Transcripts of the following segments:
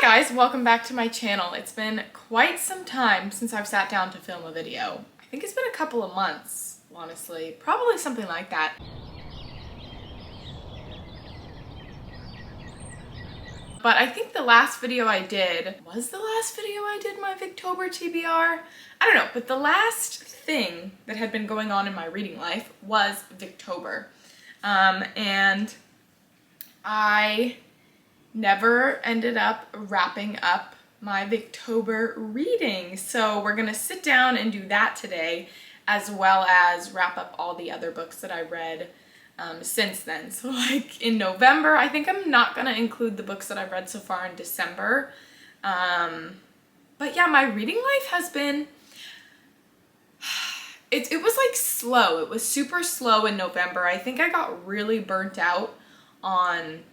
Hi guys, welcome back to my channel. It's been quite some time since I've sat down to film a video. I think it's been a couple of months, honestly. Probably something like that. But I think the last video I did, was the last video I did my Victober TBR? I don't know, but the last thing that had been going on in my reading life was Victober. And I never ended up wrapping up my Victober reading. So we're gonna sit down and do that today, as well as wrap up all the other books that I read since then. So like in November, I think I'm not gonna include the books that I've read so far in December. But yeah, my reading life has been, it was like slow. It was super slow in November. I think I got really burnt out on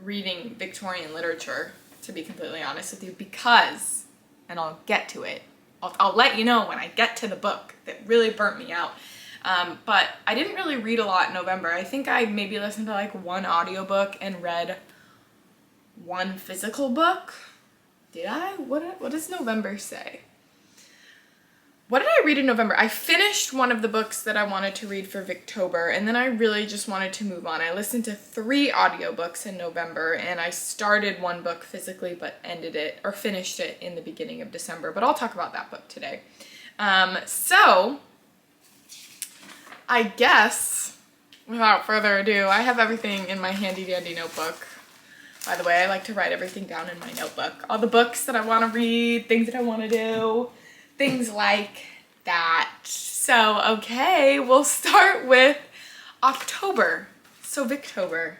reading Victorian literature, to be completely honest with you, because, and I'll get to it, I'll let you know when I get to the book that really burnt me out. But I didn't really read a lot in November. I think I maybe listened to like one audiobook and read one physical book. Did I? What does November say? What did I read in November? I finished one of the books that I wanted to read for Victober, and then I really just wanted to move on. I listened to 3 audiobooks in November, and I started one book physically but ended it, or finished it in the beginning of December, but I'll talk about that book today. So I guess, without further ado, I have everything in my handy dandy notebook. By the way, I like to write everything down in my notebook. All the books that I want to read, things that I want to do, things like that. So, okay, we'll start with October. So, Victober.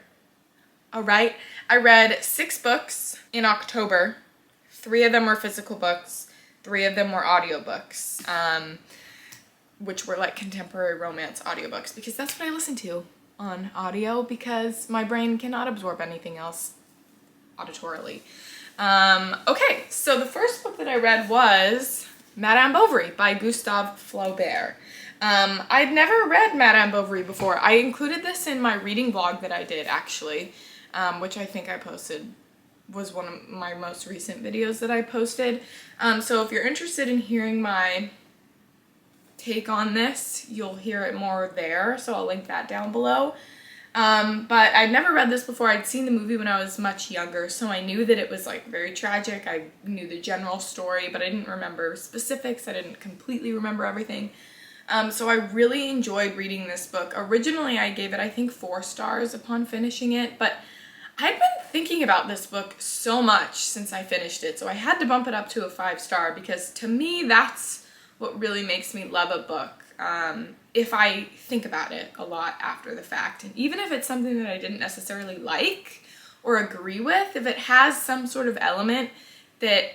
All right, I read 6 books in October. 3 of them were physical books. 3 of them were audiobooks, which were like contemporary romance audiobooks, because that's what I listen to on audio, because my brain cannot absorb anything else auditorily. Okay, so the first book that I read was Madame Bovary by Gustave Flaubert. I'd never read Madame Bovary before. I included this in my reading vlog that I did, actually, which I think I posted, was one of my most recent videos that I posted. So if you're interested in hearing my take on this, you'll hear it more there, so I'll link that down below. But I'd never read this before. I'd seen the movie when I was much younger, so I knew that it was like very tragic. I knew the general story, but I didn't remember specifics. I didn't completely remember everything. So I really enjoyed reading this book. Originally, I gave it, I think, 4 stars upon finishing it, but I'd been thinking about this book so much since I finished it, so I had to bump it up to a 5-star, because to me, that's what really makes me love a book. If I think about it a lot after the fact, and even if it's something that I didn't necessarily like or agree with, if it has some sort of element that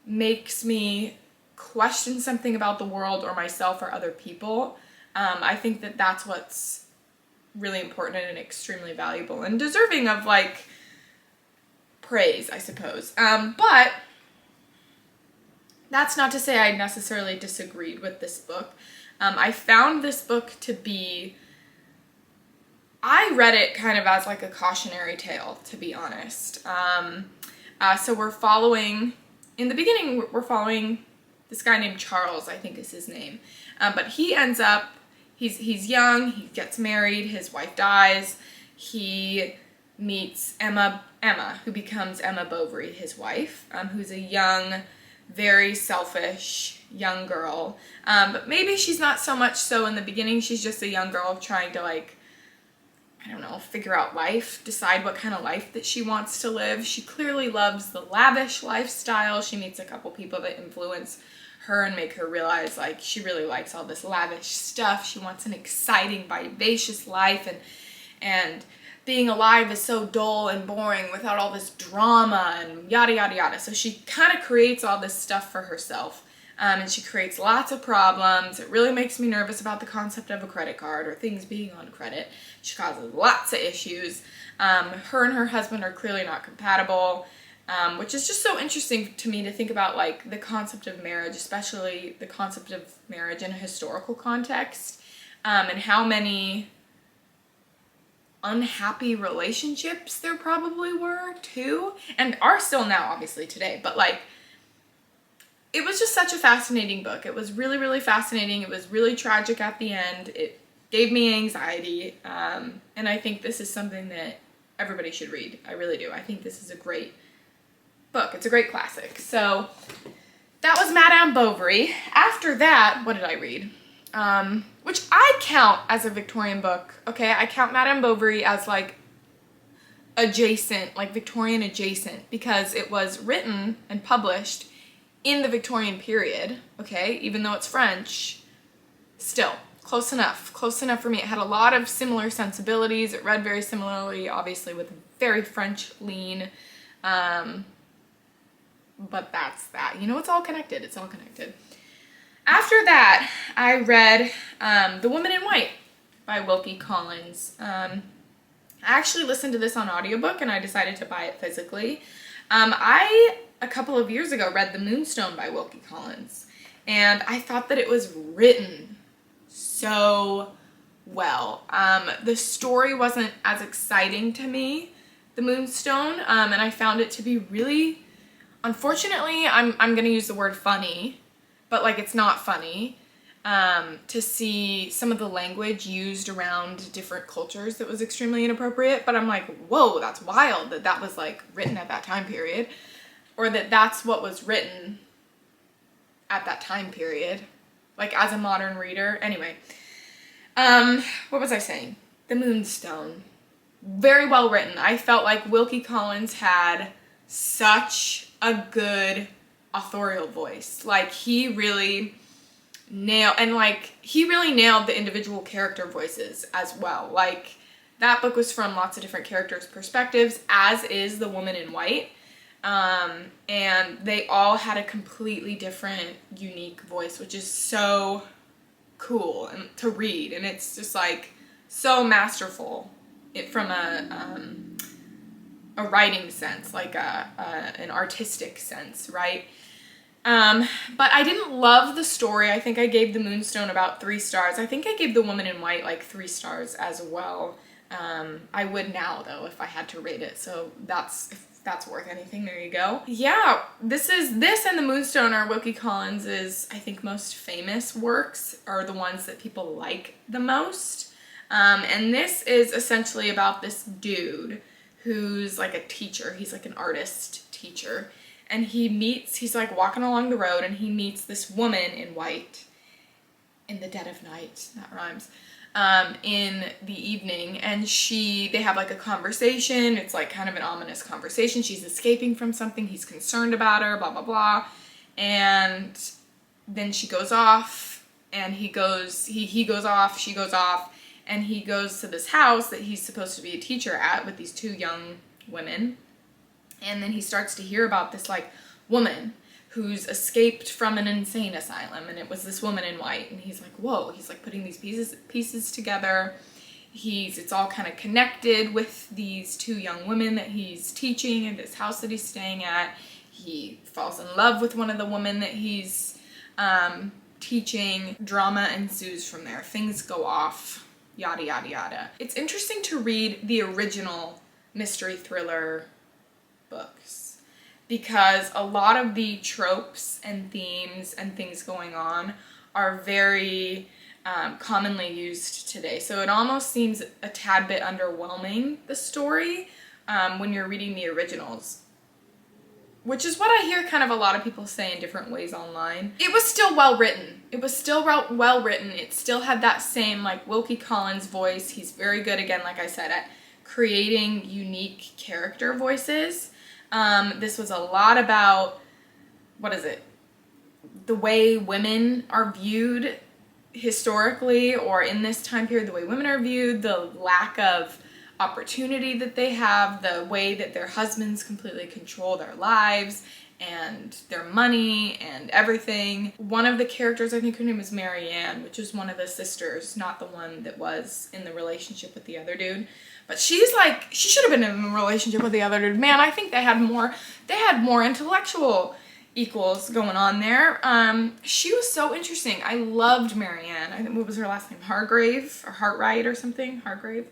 makes me question something about the world or myself or other people, I think that that's what's really important and extremely valuable and deserving of like praise, I suppose. But that's not to say I necessarily disagreed with this book. I found this book to be, I read it kind of as like a cautionary tale, to be honest. So we're following, in the beginning, we're following this guy named Charles, I think is his name. But he ends up, he's young, he gets married, his wife dies, he meets Emma, who becomes Emma Bovary, his wife, who's a young, very selfish young girl, but maybe she's not so much so in the beginning. She's just a young girl trying to, like, I don't know, figure out life, decide what kind of life that she wants to live. She clearly loves the lavish lifestyle. She meets a couple people that influence her and make her realize, like, she really likes all this lavish stuff. She wants an exciting, vivacious life, and being alive is so dull and boring without all this drama and yada yada yada. So she kind of creates all this stuff for herself, and she creates lots of problems. It really makes me nervous about the concept of a credit card or things being on credit. She causes lots of issues. Her and her husband are clearly not compatible, which is just so interesting to me to think about, like, the concept of marriage, especially the concept of marriage in a historical context, and how many unhappy relationships there probably were too, and are still now obviously today, but like it was just such a fascinating book. It was really, really fascinating. It was really tragic at the end. It gave me anxiety, and I think this is something that everybody should read. I really do. I think this is a great book. It's a great classic. So that was Madame Bovary. After that, what did I read? Which I count as a Victorian book. Okay, I count Madame Bovary as like adjacent, like Victorian adjacent, because it was written and published in the Victorian period. Okay, even though it's French, still close enough for me. It had a lot of similar sensibilities. It read very similarly, obviously with very French lean, but that's that. You know, it's all connected. It's all connected. After that, I read The Woman in White by Wilkie Collins. I actually listened to this on audiobook and I decided to buy it physically. I, a couple of years ago, read The Moonstone by Wilkie Collins, and I thought that it was written so well. The story wasn't as exciting to me, The Moonstone, and I found it to be really, unfortunately, I'm gonna use the word funny, but like it's not funny, to see some of the language used around different cultures that was extremely inappropriate, but I'm like, whoa, that's wild that that was like written at that time period, or that that's what was written at that time period, like as a modern reader. Anyway, what was I saying? The Moonstone. Very well written. I felt like Wilkie Collins had such a good authorial voice. Like he really nailed the individual character voices as well. Like that book was from lots of different characters' perspectives, as is The Woman in White. And they all had a completely different, unique voice, which is so cool and to read, and it's just like so masterful from a writing sense, like an artistic sense, right? But I didn't love the story. I think I gave The Moonstone about 3 stars. I think I gave The Woman in White like 3 stars as well. I would now though if I had to rate it, so if that's worth anything, there you go. Yeah, this and The Moonstone are Wilkie Collins's, I think, most famous works, are the ones that people like the most. And this is essentially about this dude who's like a teacher. He's like an artist teacher. And he's like walking along the road and he meets this woman in white in the dead of night, that rhymes, in the evening, and they have like a conversation. It's like kind of an ominous conversation. She's escaping from something. He's concerned about her, blah, blah, blah. And then she goes off and he goes off, she goes off, and he goes to this house that he's supposed to be a teacher at with these 2 young women. And then he starts to hear about this like woman who's escaped from an insane asylum, and it was this woman in white, and he's like, whoa, he's like putting these pieces together. It's all kind of connected with these 2 young women that he's teaching in this house that he's staying at. He falls in love with one of the women that he's teaching. Drama ensues from there. Things go off, yada, yada, yada. It's interesting to read the original mystery thriller books, because a lot of the tropes and themes and things going on are very commonly used today. So it almost seems a tad bit underwhelming, the story, when you're reading the originals, which is what I hear kind of a lot of people say in different ways online. It was still well written. It was still well written. It still had that same like Wilkie Collins voice. He's very good, again, like I said, at creating unique character voices. This was a lot about, the way women are viewed historically, or in this time period, the way women are viewed, the lack of opportunity that they have, the way that their husbands completely control their lives and their money and everything. One of the characters, I think her name was Marianne, which was one of the sisters, not the one that was in the relationship with the other dude. But she's like, she should have been in a relationship with the other dude. Man, I think they had more intellectual equals going on there. She was so interesting. I loved Marianne. I think, what was her last name? Hargrave or Hartright or something? Hargrave?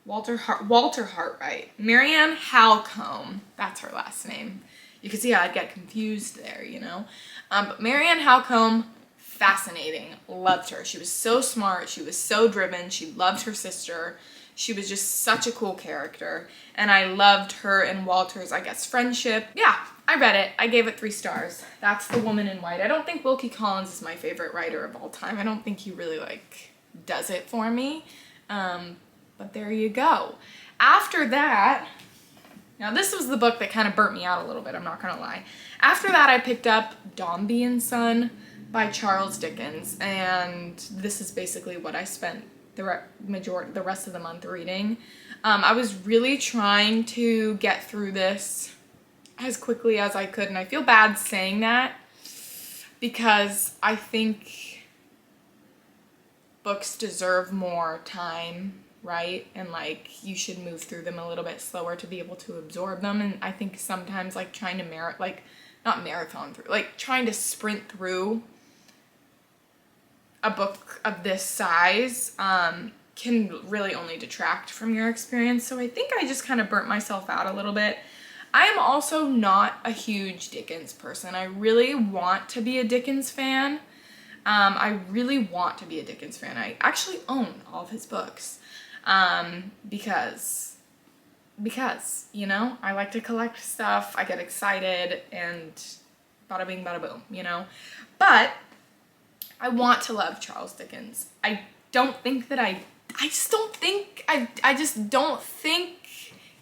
Walter Hartwright. Marianne Halcombe, that's her last name. You can see how I'd get confused there, you know? But Marianne Halcombe, fascinating. Loved her. She was so smart. She was so driven. She loved her sister. She was just such a cool character. And I loved her and Walter's, I guess, friendship. Yeah, I read it. I gave it 3 stars. That's The Woman in White. I don't think Wilkie Collins is my favorite writer of all time. I don't think he really, like, does it for me. But there you go. After that, now this was the book that kind of burnt me out a little bit, I'm not gonna lie. After that, I picked up Dombey and Son by Charles Dickens, and this is basically what I spent the rest of the month reading. I was really trying to get through this as quickly as I could, and I feel bad saying that because I think books deserve more time, right? And like you should move through them a little bit slower to be able to absorb them. And I think sometimes like trying to not marathon through, like trying to sprint through a book of this size can really only detract from your experience. So I think I just kind of burnt myself out a little bit. I am also not a huge Dickens person. I really want to be a Dickens fan. I really want to be a Dickens fan. I actually own all of his books because, you know, I like to collect stuff. I get excited and bada bing, bada boom, you know. But I want to love Charles Dickens. I don't think that I just don't think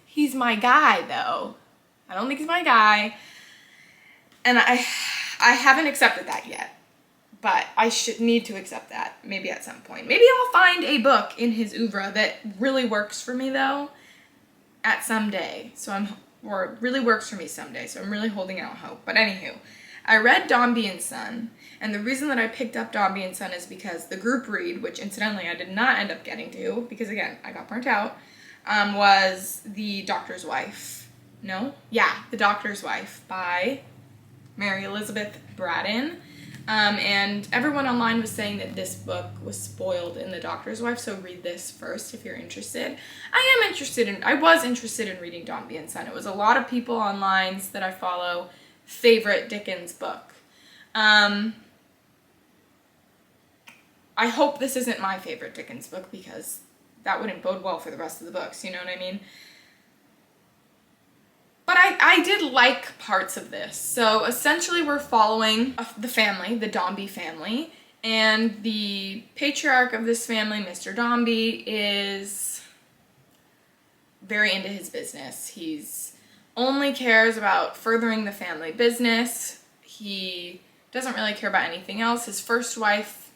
he's my guy, though. I don't think he's my guy. And I haven't accepted that yet. But I should need to accept that maybe at some point. Maybe I'll find a book in his oeuvre that really works for me, though, at some day. Or really works for me someday. So I'm really holding out hope. But anywho, I read Dombey and Son. And the reason that I picked up Dombey and Son is because the group read, which incidentally I did not end up getting to, because again, I got burnt out, was The Doctor's Wife. No? Yeah, The Doctor's Wife by Mary Elizabeth Braddon. And everyone online was saying that this book was spoiled in The Doctor's Wife, so read this first if you're interested. I was interested in reading Dombey and Son. It was a lot of people online that I follow favorite Dickens book. I hope this isn't my favorite Dickens book because that wouldn't bode well for the rest of the books, you know what I mean? But I did like parts of this. So essentially we're following the family, the Dombey family, and the patriarch of this family, Mr. Dombey, is very into his business. He's only cares about furthering the family business. He doesn't really care about anything else. His first wife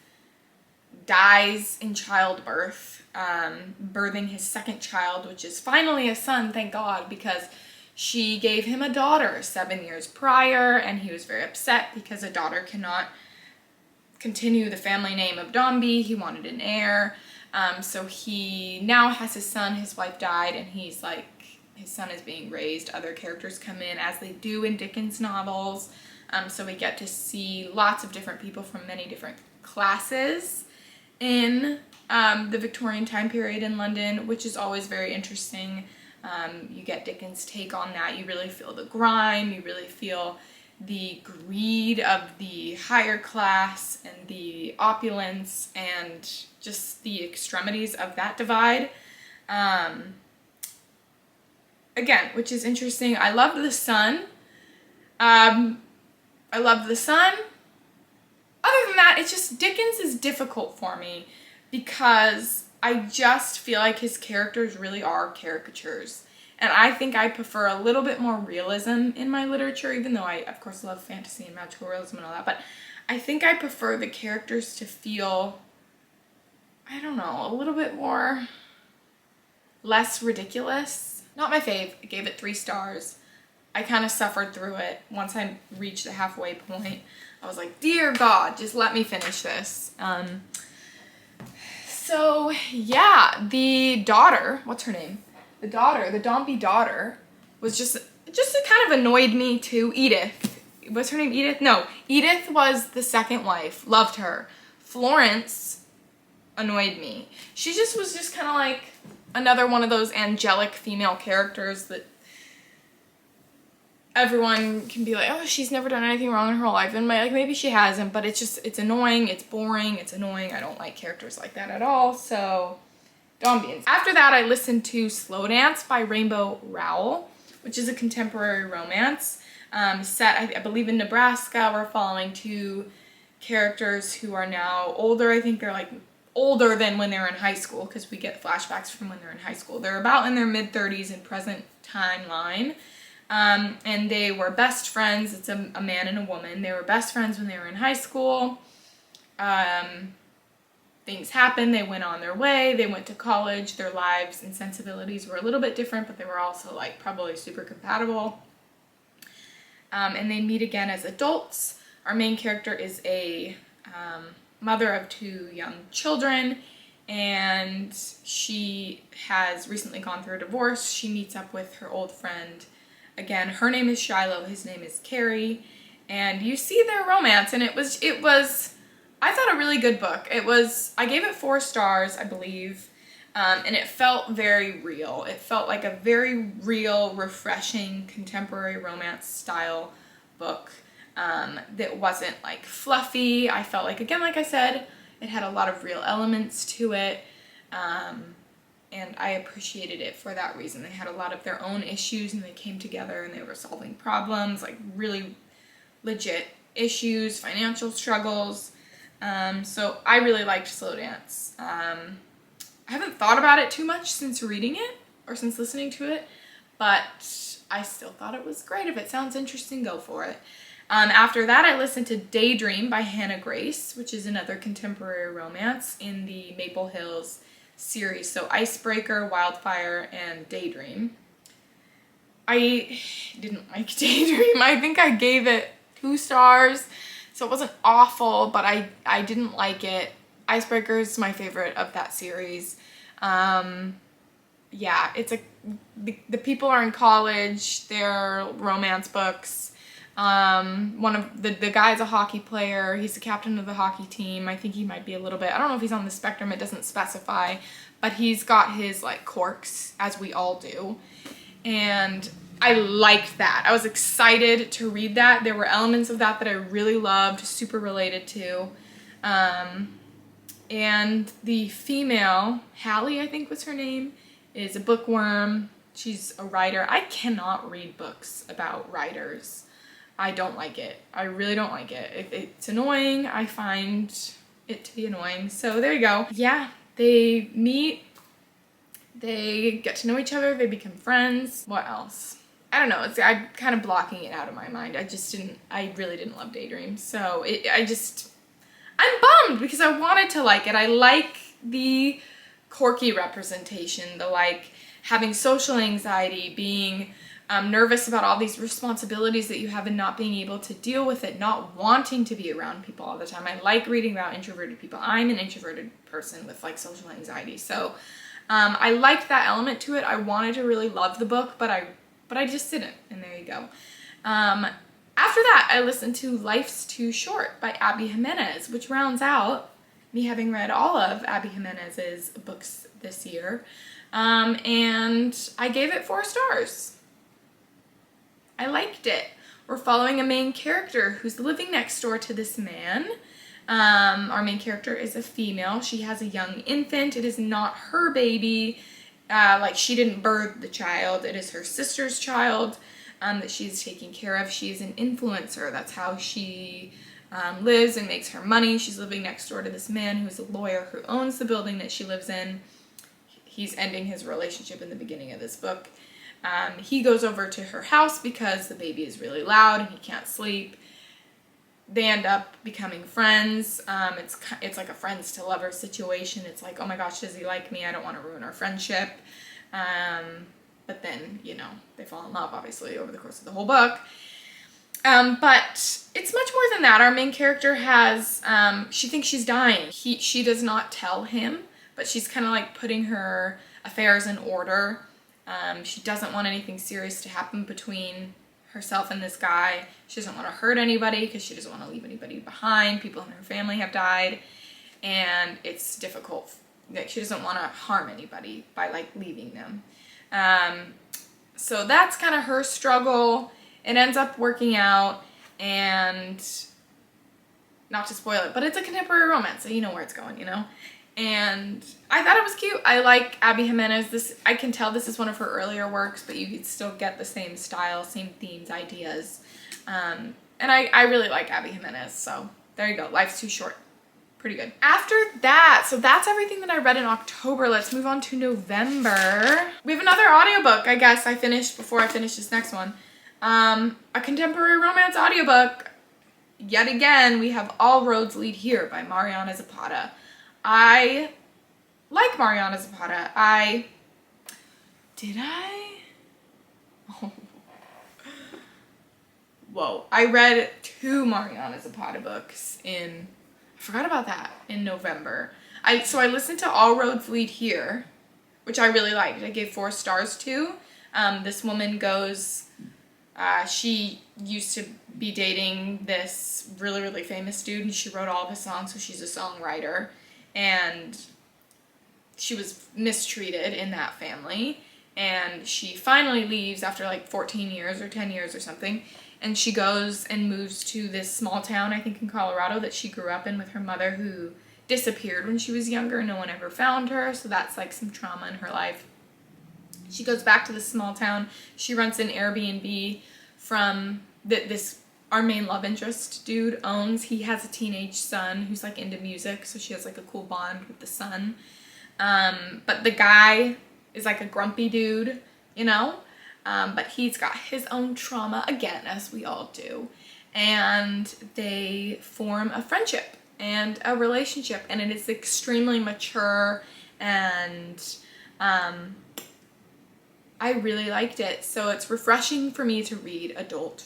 dies in childbirth, birthing his second child, which is finally a son, thank God, because she gave him a daughter 7 years prior, and he was very upset because a daughter cannot continue the family name of Dombey. He wanted an heir. So he now has his son. His wife died, and he's like, his son is being raised. Other characters come in, as they do in Dickens novels. So we get to see lots of different people from many different classes in the Victorian time period in London, which is always very interesting. You get Dickens' take on that. You really feel the grime, you really feel the greed of the higher class and the opulence and just the extremities of that divide. Again, which is interesting. I loved the Son. Other than that, it's just Dickens is difficult for me because I just feel like his characters really are caricatures. And I think I prefer a little bit more realism in my literature, even though I, of course, love fantasy and magical realism and all that. But I think I prefer the characters to feel, I don't know, a little bit more, less ridiculous. Not my fave. I gave it 3 stars. I kind of suffered through it. Once I reached the halfway point, I was like, dear God, just let me finish this. So, yeah, the daughter, what's her name? The Dombey daughter, was just kind of annoyed me too. Edith. What's her name? Edith? No. Edith was the second wife. Loved her. Florence annoyed me. She just was just kind of like, another one of those angelic female characters that everyone can be like, oh, she's never done anything wrong in her life, and like maybe she hasn't, but it's annoying, it's boring, it's annoying. I don't like characters like that at all. So Dombey. After that, I listened to Slow Dance by Rainbow Rowell, which is a contemporary romance set, I believe, in Nebraska. We're following two characters who are now older. I think they're like older than when they were in high school, because we get flashbacks from when they're in high school. They're about in their mid-30s in present timeline. And they were best friends. It's a man and a woman. They were best friends when they were in high school. Things happened. They went on their way. They went to college. Their lives and sensibilities were a little bit different, but they were also like probably super compatible. And they meet again as adults. Our main character is a mother of two young children, and she has recently gone through a divorce. She meets up with her old friend again. Her name is Shiloh, his name is Carrie, and you see their romance, and it was I thought a really good book. I gave it 4 stars, I believe, and it felt very real. It felt like a very real, refreshing, contemporary romance style book that wasn't like fluffy. I felt like, again, like I said, it had a lot of real elements to it. And I appreciated it for that reason. They had a lot of their own issues, and they came together and they were solving problems, like really legit issues, financial struggles. So I really liked Slow Dance. I haven't thought about it too much since reading it or since listening to it, but I still thought it was great. If it sounds interesting, go for it. After that, I listened to Daydream by Hannah Grace, which is another contemporary romance in the Maple Hills series. So Icebreaker, Wildfire, and Daydream. I didn't like Daydream. I think I gave it 2 stars. So it wasn't awful, but I didn't like it. Icebreaker is my favorite of that series. Yeah, the people are in college. They're romance books. One of the guy's a hockey player. He's the captain of the hockey team. I think he might be a little bit, I don't know if he's on the spectrum, it doesn't specify, but he's got his like quirks, as we all do. And I liked that. I was excited to read that. There were elements of that I really loved, super related to. And the female, Hallie, I think was her name, is a bookworm. She's a writer. I cannot read books about writers. I don't like it. I really don't like it. If it's annoying, I find it to be annoying. So there you go. Yeah, they meet, they get to know each other, they become friends. What else? I don't know. I'm kind of blocking it out of my mind. I really didn't love Daydream. So I'm bummed because I wanted to like it. I like the quirky representation, the like having social anxiety, being nervous about all these responsibilities that you have and not being able to deal with it, not wanting to be around people all the time. I like reading about introverted people. I'm an introverted person with like social anxiety. So I liked that element to it. I wanted to really love the book, but I just didn't. And there you go. After that, I listened to Life's Too Short by Abby Jimenez, which rounds out me having read all of Abby Jimenez's books this year. And I gave it 4 stars. I liked it. We're following a main character who's living next door to this man. Our main character is a female. She has a young infant. It is not her baby. Like, she didn't birth the child. It is her sister's child that she's taking care of. She is an influencer. That's how she lives and makes her money. She's living next door to this man who's a lawyer who owns the building that she lives in. He's ending his relationship in the beginning of this book. He goes over to her house because the baby is really loud and he can't sleep. They end up becoming friends. It's like a friends to lovers situation. It's like, oh my gosh, does he like me? I don't want to ruin our friendship. But then, you know, they fall in love, obviously, over the course of the whole book. But it's much more than that. Our main character has, she thinks she's dying. She does not tell him, but she's kind of like putting her affairs in order. She doesn't want anything serious to happen between herself and this guy. She doesn't want to hurt anybody because she doesn't want to leave anybody behind. People in her family have died, and it's difficult like she doesn't want to harm anybody by like leaving them. So that's kind of her struggle. It ends up working out, and not to spoil it, but it's a contemporary romance, so you know where it's going, you know? And I thought it was cute. I like Abby Jimenez. I can tell this is one of her earlier works, but you could still get the same style, same themes, ideas. And I really like Abby Jimenez, so there you go. Life's Too Short. Pretty good. After that, so that's everything that I read in October. Let's move on to November. We have another audiobook, I guess, I finished before I finish this next one. A contemporary romance audiobook. Yet again, we have All Roads Lead Here by Mariana Zapata. I like Mariana Zapata. Did I? Oh. Whoa. I read 2 Mariana Zapata books I forgot about that, in November. So I listened to All Roads Lead Here, which I really liked. I gave 4 stars to. This woman goes, she used to be dating this really, really famous dude, and she wrote all of his songs, so she's a songwriter. And she was mistreated in that family, and she finally leaves after like 14 years or 10 years or something, and she goes and moves to this small town, I think in Colorado, that she grew up in with her mother, who disappeared when she was younger. No one ever found her, so that's like some trauma in her life. She goes back to this small town. She rents an Airbnb from this our main love interest dude owns. He has a teenage son who's like into music, so she has like a cool bond with the son. But the guy is like a grumpy dude, you know? But he's got his own trauma, again, as we all do. And they form a friendship and a relationship, and it is extremely mature, and I really liked it. So it's refreshing for me to read adult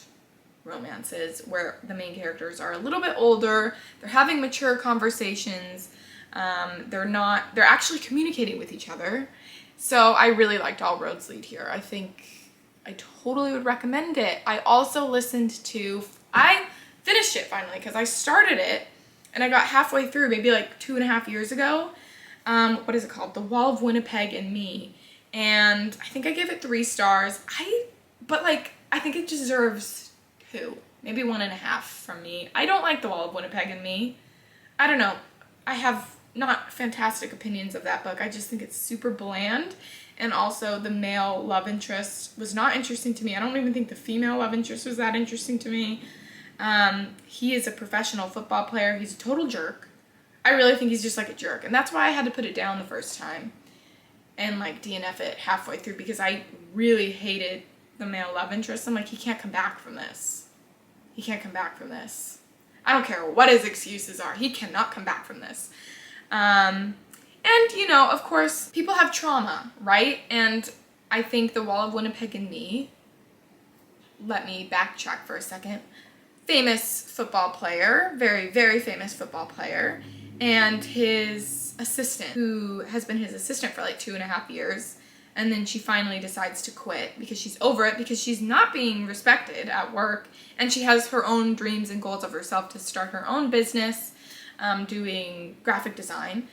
romances where the main characters are a little bit older, they're having mature conversations, they're actually communicating with each other. So I really liked All Roads Lead Here. I think I totally would recommend it. I also I finished it finally, because I started it and I got halfway through, maybe like 2.5 years ago. What is it called? The Wall of Winnipeg and Me. And I think I gave it 3 stars. I think it deserves 2, maybe 1.5 from me. I don't like The Wall of Winnipeg and Me. I don't know. I have not fantastic opinions of that book. I just think it's super bland. And also the male love interest was not interesting to me. I don't even think the female love interest was that interesting to me. He is a professional football player. He's a total jerk. I really think he's just like a jerk. And that's why I had to put it down the first time and like DNF it halfway through, because I really hated the male love interest. I'm like, he can't come back from this. He can't come back from this. I don't care what his excuses are. He cannot come back from this. And, you know, of course, people have trauma, right? And I think The Wall of Winnipeg and Me, let me backtrack for a second. Famous football player, very, very famous football player, and his assistant, who has been his assistant for like 2.5 years. And then she finally decides to quit because she's over it, because she's not being respected at work, and she has her own dreams and goals of herself to start her own business, doing graphic design.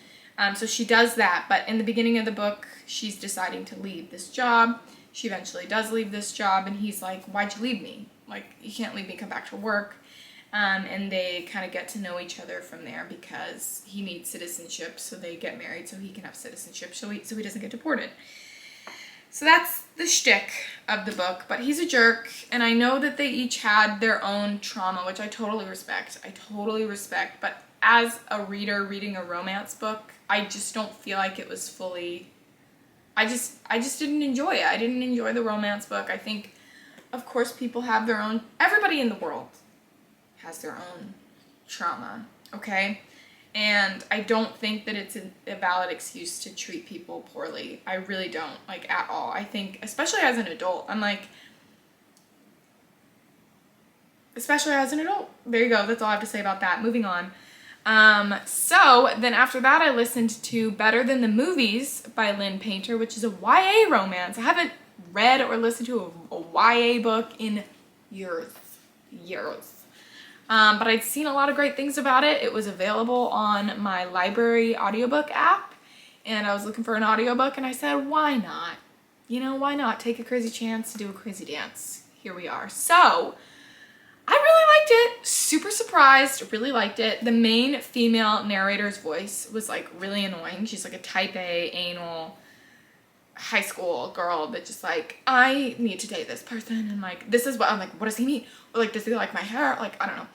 So she does that, but in the beginning of the book, she's deciding to leave this job. She eventually does leave this job, and he's like, why'd you leave me? Like, you can't leave me, come back to work. And they kind of get to know each other from there, because he needs citizenship, so they get married so he can have citizenship, so he doesn't get deported. So that's the shtick of the book, but he's a jerk, and I know that they each had their own trauma, which I totally respect. But as a reader reading a romance book, I just don't feel like it was fully, I just didn't enjoy it. I didn't enjoy the romance book. I think, of course, people have their own, everybody in the world has their own trauma, okay? And I don't think that it's a valid excuse to treat people poorly. I really don't, like, at all. I think, especially as an adult, I'm like, especially as an adult. There you go. That's all I have to say about that. Moving on. So then after that, I listened to Better Than the Movies by Lynn Painter, which is a YA romance. I haven't read or listened to a YA book in years. But I'd seen a lot of great things about it. It was available on my library audiobook app, and I was looking for an audiobook, and I said, why not? You know, why not take a crazy chance to do a crazy dance? Here we are. So I really liked it. Super surprised, really liked it. The main female narrator's voice was like really annoying. She's like a type A, anal, high school girl that just like, I need to date this person, and like, this is what I'm like, what does he mean? Or like, does he like my hair? Like, I don't know.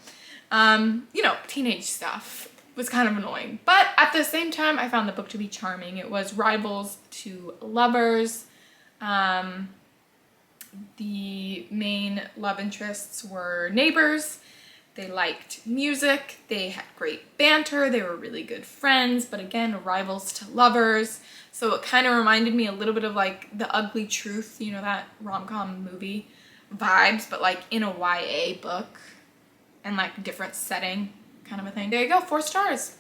You know, teenage stuff was kind of annoying. But at the same time, I found the book to be charming. It was rivals to lovers. The main love interests were neighbors. They liked music. They had great banter. They were really good friends, but again, rivals to lovers. So it kind of reminded me a little bit of like The Ugly Truth, you know, that rom-com movie vibes, but like in a YA book and like different setting kind of a thing. There you go, 4 stars.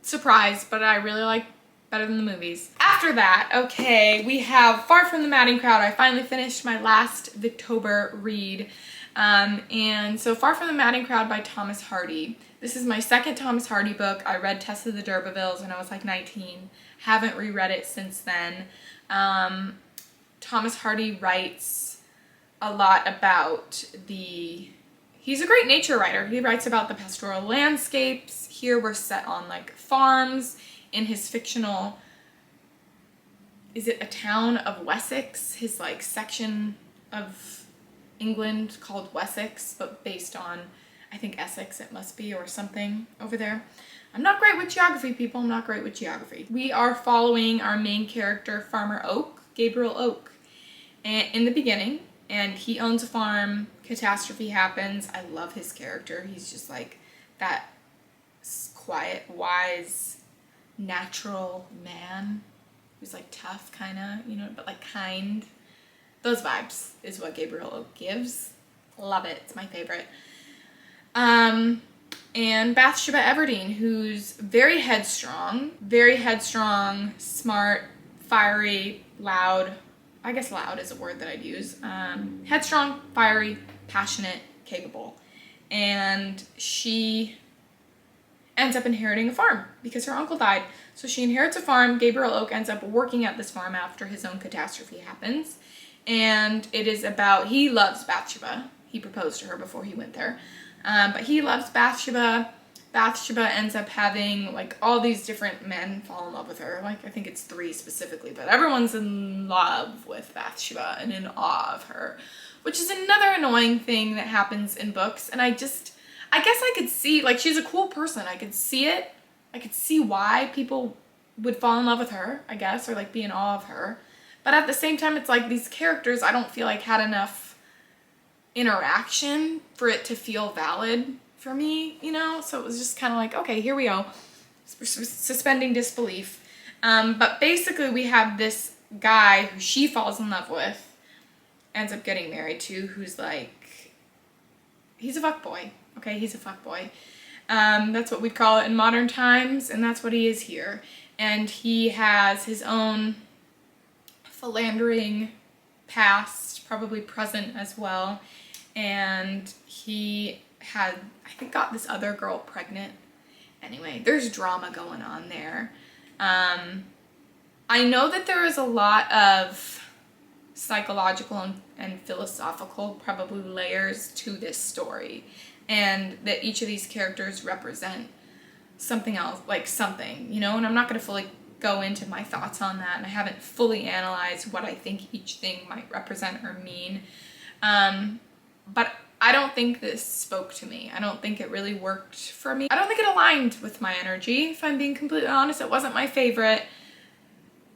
Surprise, but I really like better than the movies. After that, okay, we have Far from the Madding Crowd. I finally finished my last Victober read. And so Far from the Madding Crowd by Thomas Hardy. This is my second Thomas Hardy book. I read Tess of the D'Urbervilles when I was like 19. Haven't reread it since then. Thomas Hardy writes a lot about he's a great nature writer. He writes about the pastoral landscapes. Here we're set on like farms in his fictional, is it a town of Wessex? His like section of England called Wessex, but based on, I think Essex it must be, or something over there. I'm not great with geography, people. I'm not great with geography. We are following our main character, Farmer Oak, Gabriel Oak, and in the beginning, and he owns a farm. Catastrophe happens. I love his character. He's just like that quiet, wise, natural man who's like tough, kind of, you know, but like kind. Those vibes is what Gabriel Oak gives. Love it. It's my favorite. And Bathsheba Everdeen, who's very headstrong, smart, fiery, loud. I guess loud is a word that I'd use. Headstrong, fiery, passionate, capable. And she ends up inheriting a farm because her uncle died. So she inherits a farm. Gabriel Oak ends up working at this farm after his own catastrophe happens. And it is about, he loves Bathsheba. He proposed to her before he went there. But he loves Bathsheba. Bathsheba ends up having like all these different men fall in love with her. Like I think it's 3 specifically, but everyone's in love with Bathsheba and in awe of her, which is another annoying thing that happens in books. And I guess I could see, like, she's a cool person. I could see it. I could see why people would fall in love with her, I guess, or like be in awe of her. But at the same time, it's like these characters I don't feel like had enough interaction for it to feel valid for me, you know? So it was just kind of like, okay, here we go. Suspending disbelief. But basically we have this guy who she falls in love with, ends up getting married to, who's like, he's a fuckboy. Okay, he's a fuckboy. That's what we'd call it in modern times, and that's what he is here. And he has his own philandering past, probably present as well. And he had, I think, got this other girl pregnant. Anyway, there's drama going on there. I know that there is a lot of psychological and philosophical probably layers to this story, and that each of these characters represent something else, like something, you know, and I'm not going to fully go into my thoughts on that, and I haven't fully analyzed what I think each thing might represent or mean, but I don't think this spoke to me. I don't think it really worked for me. I don't think it aligned with my energy, if I'm being completely honest. It wasn't my favorite,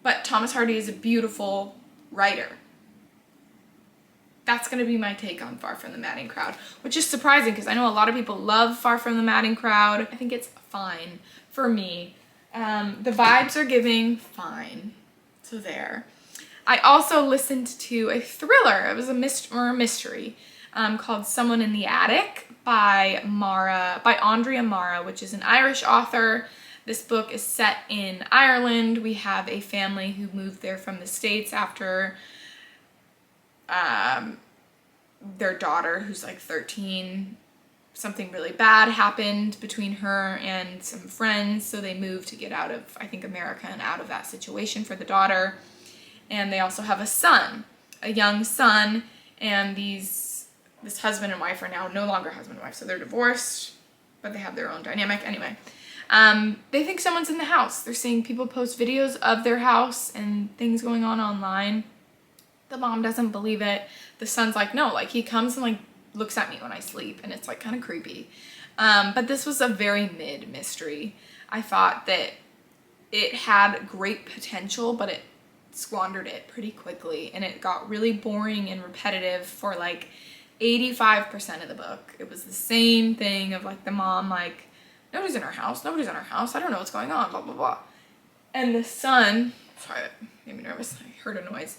but Thomas Hardy is a beautiful writer. That's going to be my take on Far from the Madding Crowd, which is surprising because I know a lot of people love Far from the Madding Crowd. I think it's fine for me. The vibes are giving fine. So there. I also listened to a thriller. It was a mystery called Someone in the Attic by Andrea Mara, which is an Irish author. This book is set in Ireland. We have a family who moved there from the States after their daughter, who's like 13, something really bad happened between her and some friends, so they moved to get out of, I think, America and out of that situation for the daughter. And they also have a son, a young son, and this husband and wife are now no longer husband and wife, so they're divorced, but they have their own dynamic. Anyway, they think someone's in the house. They're seeing people post videos of their house and things going on online. The mom doesn't believe it. The son's like, no, like he comes and like looks at me when I sleep, and it's like kind of creepy. But this was a very mid mystery. I thought that it had great potential, but it squandered it pretty quickly, and it got really boring and repetitive for like 85% of the book. It was the same thing of like the mom like, nobody's in our house, I don't know what's going on, blah blah blah. And the son, sorry, that made me nervous, I heard a noise.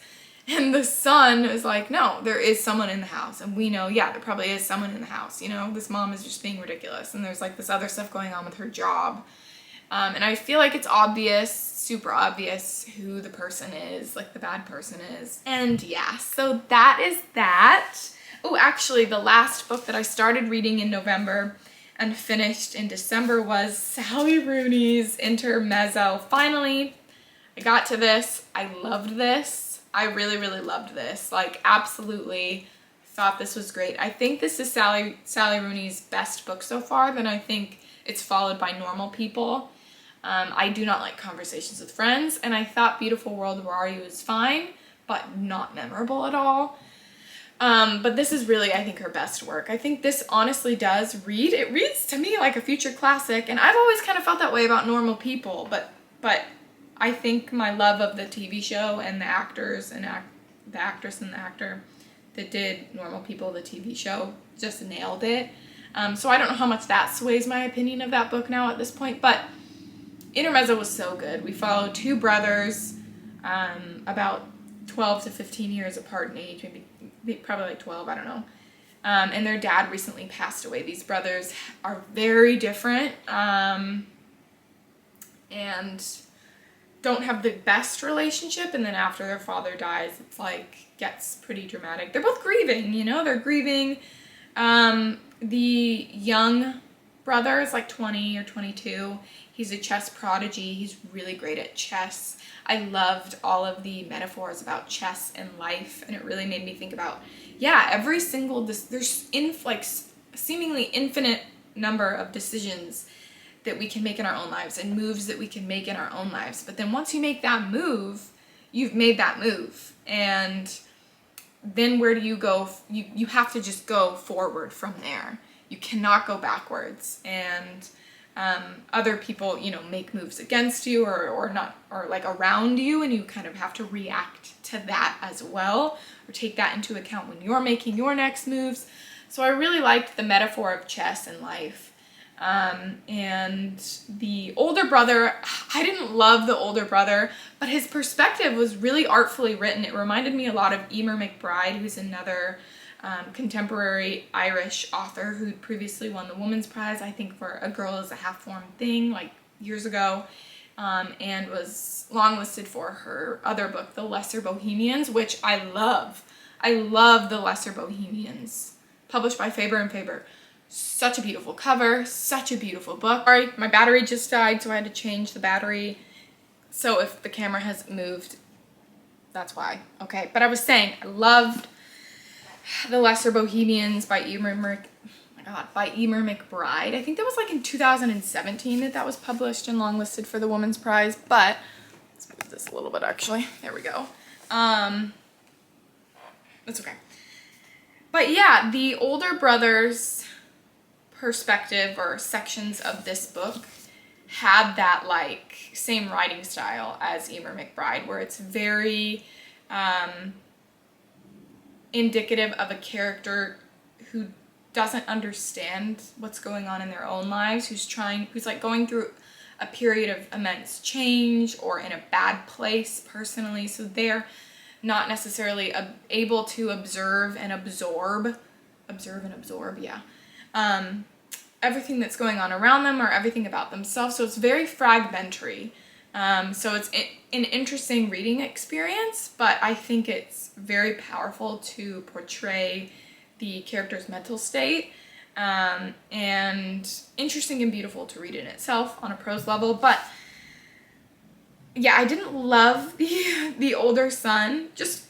And the son is like, no, there is someone in the house. And we know, yeah, there probably is someone in the house. You know, this mom is just being ridiculous. And there's like this other stuff going on with her job. And I feel like it's obvious, super obvious who the person is, like the bad person is. And yeah, so that is that. Oh, actually, the last book that I started reading in November and finished in December was Sally Rooney's Intermezzo. Finally, I got to this. I loved this. I really, really loved this. Like, absolutely thought this was great. I think this is Sally Rooney's best book so far. Then I think it's followed by Normal People. I do not like Conversations with Friends, and I thought Beautiful World, Where Are You was fine, but not memorable at all. But this is really, I think, her best work. I think this honestly does read. It reads to me like a future classic, and I've always kind of felt that way about Normal People, but I think my love of the TV show and the actors and the actress and the actor that did Normal People, the TV show, just nailed it. So I don't know how much that sways my opinion of that book now at this point, but Intermezzo was so good. We follow two brothers, about 12 to 15 years apart in age, maybe probably like 12, I don't know. And their dad recently passed away. These brothers are very different, and don't have the best relationship, and then after their father dies, it's like gets pretty dramatic. They're both grieving, you know, they're grieving. The young brother is like 20 or 22. He's a chess prodigy. He's really great at chess. I loved all of the metaphors about chess and life, and it really made me think about, yeah, every single, there's like seemingly infinite number of decisions that we can make in our own lives and moves that we can make in our own lives. But then once you make that move, you've made that move. And then where do you go? You have to just go forward from there. You cannot go backwards. And other people, you know, make moves against you or not, or like around you, and you kind of have to react to that as well, or take that into account when you're making your next moves. So I really liked the metaphor of chess and life. And the older brother, I didn't love the older brother, but his perspective was really artfully written. It reminded me a lot of Emer McBride, who's another contemporary Irish author who'd previously won the Woman's Prize, I think, for A Girl is a Half-Formed Thing, like years ago, and was longlisted for her other book, The Lesser Bohemians, which I love. I love The Lesser Bohemians, published by Faber and Faber. Such a beautiful cover, such a beautiful book. Sorry, my battery just died, so I had to change the battery. So if the camera has moved, that's why. Okay, but I was saying, I loved The Lesser Bohemians by Emer McBride. I think that was like in 2017 that was published and longlisted for the Woman's Prize, but let's move this a little bit actually. There we go. That's okay. But yeah, the older brothers' perspective or sections of this book had that like same writing style as Emer McBride, where it's very indicative of a character who doesn't understand what's going on in their own lives, who's like going through a period of immense change or in a bad place personally, so they're not necessarily able to observe and absorb, yeah, everything that's going on around them or everything about themselves. So it's very fragmentary. So it's an interesting reading experience, but I think it's very powerful to portray the character's mental state. and interesting and beautiful to read in itself on a prose level. But yeah, I didn't love the older son, just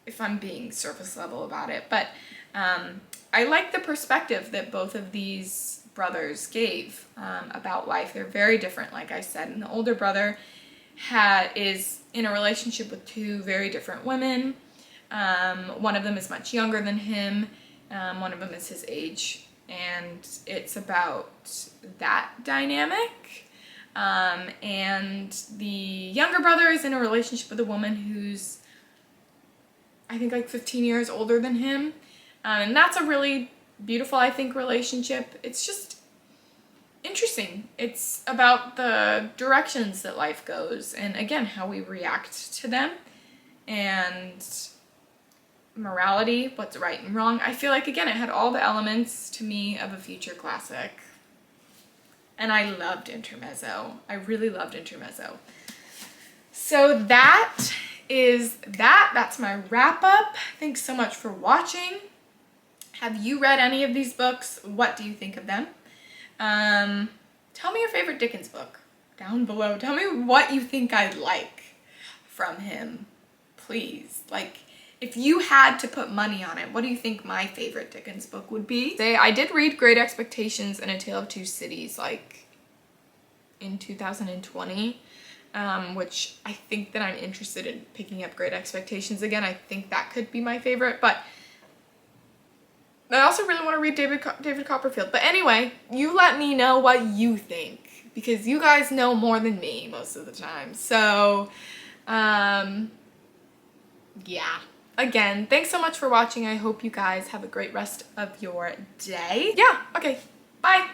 if I'm being surface level about it. But I like the perspective that both of these brothers gave about life. They're very different, like I said. And the older brother is in a relationship with two very different women. One of them is much younger than him. One of them is his age. And it's about that dynamic. And the younger brother is in a relationship with a woman who's, I think, like 15 years older than him. And that's a really beautiful, I think, relationship. It's just interesting. It's about the directions that life goes and, again, how we react to them and morality, what's right and wrong. I feel like, again, it had all the elements to me of a future classic. And I loved Intermezzo. I really loved Intermezzo. So that is that. That's my wrap up. Thanks so much for watching. Have you read any of these books? What do you think of them? Tell me your favorite Dickens book down below. Tell me what you think I'd like from him, please. Like, if you had to put money on it, what do you think my favorite Dickens book would be? I did read Great Expectations and A Tale of Two Cities, like, in 2020, which I think that I'm interested in picking up Great Expectations again. I think that could be my favorite, but I also really want to read David Copperfield. But anyway, you let me know what you think, because you guys know more than me most of the time. So, yeah. Again, thanks so much for watching. I hope you guys have a great rest of your day. Yeah, okay. Bye.